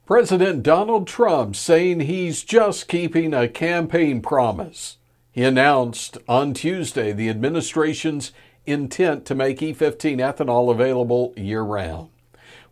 President Donald Trump saying he's just keeping a campaign promise. He announced on Tuesday the administration's intent to make E15 ethanol available year-round.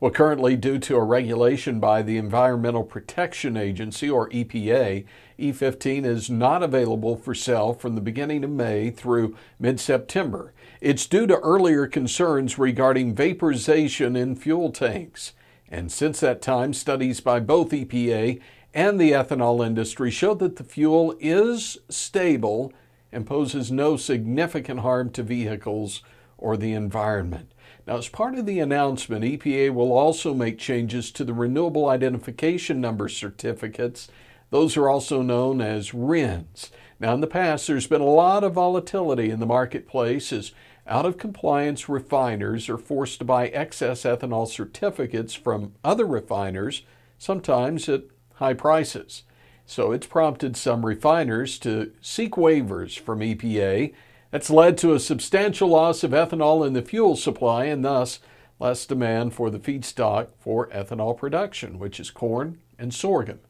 Well, currently, due to a regulation by the Environmental Protection Agency, or EPA, E15 is not available for sale from the beginning of May through mid-September. It's due to earlier concerns regarding vaporization in fuel tanks. And since that time, studies by both EPA and the ethanol industry show that the fuel is stable and poses no significant harm to vehicles or the environment. Now, as part of the announcement, EPA will also make changes to the Renewable Identification Number certificates. Those are also known as RINs. Now, in the past, there's been a lot of volatility in the marketplace as out-of-compliance refiners are forced to buy excess ethanol certificates from other refiners, sometimes at high prices. So it's prompted some refiners to seek waivers from EPA. That's led to a substantial loss of ethanol in the fuel supply and thus less demand for the feedstock for ethanol production, which is corn and sorghum.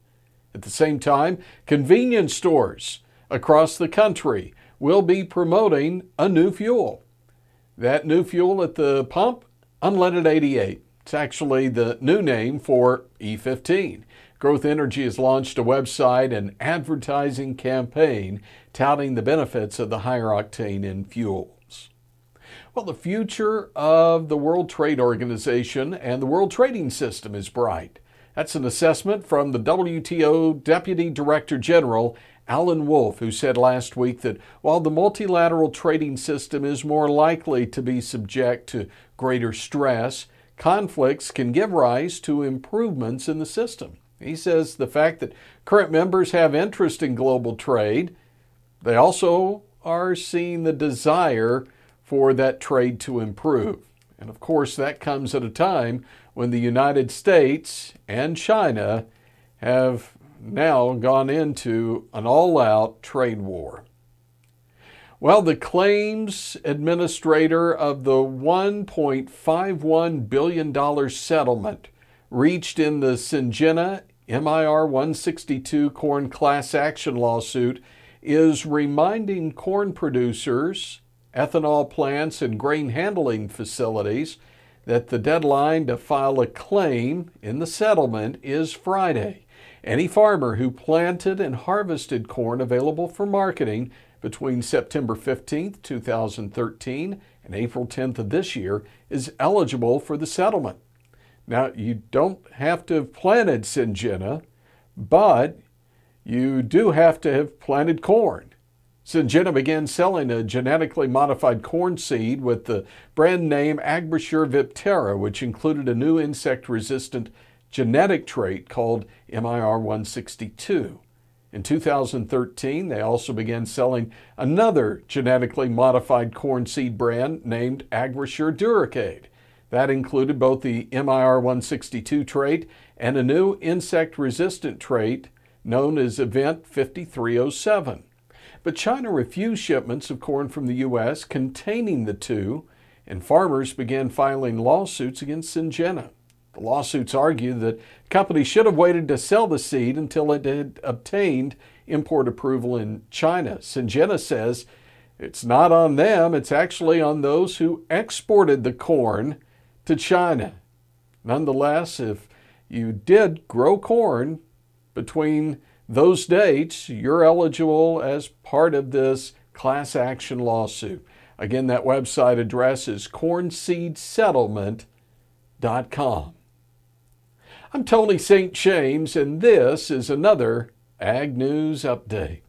At the same time, convenience stores across the country will be promoting a new fuel. That new fuel at the pump, unleaded 88. It's actually the new name for E15. Growth Energy has launched a website and advertising campaign touting the benefits of the higher octane in fuels. Well, the future of the World Trade Organization and the world trading system is bright. That's an assessment from the WTO Deputy Director General, Alan Wolf, who said last week that while the multilateral trading system is more likely to be subject to greater stress, conflicts can give rise to improvements in the system. He says the fact that current members have interest in global trade, they also are seeing the desire for that trade to improve. And of course, that comes at a time when the United States and China have now gone into an all-out trade war. Well, the claims administrator of the $1.51 billion settlement reached in the Syngenta MIR 162 corn class action lawsuit is reminding corn producers, ethanol plants, and grain handling facilities that the deadline to file a claim in the settlement is Friday. Any farmer who planted and harvested corn available for marketing between September 15th, 2013 and April 10th of this year is eligible for the settlement. Now, you don't have to have planted Syngenta, but you do have to have planted corn. Syngenta began selling a genetically modified corn seed with the brand name Agrosure Viptera, which included a new insect-resistant genetic trait called MIR 162. In 2013, they also began selling another genetically modified corn seed brand named Agrosure Duracade. That included both the MIR 162 trait and a new insect-resistant trait known as Event 5307. But China refused shipments of corn from the U.S. containing the two, and farmers began filing lawsuits against Syngenta. The lawsuits argue that the company should have waited to sell the seed until it had obtained import approval in China. Syngenta says it's not on them, it's actually on those who exported the corn to China. Nonetheless, if you did grow corn between those dates, you're eligible as part of this class action lawsuit. Again, that website address is cornseedsettlement.com. I'm Tony St. James, and this is another Ag News Update.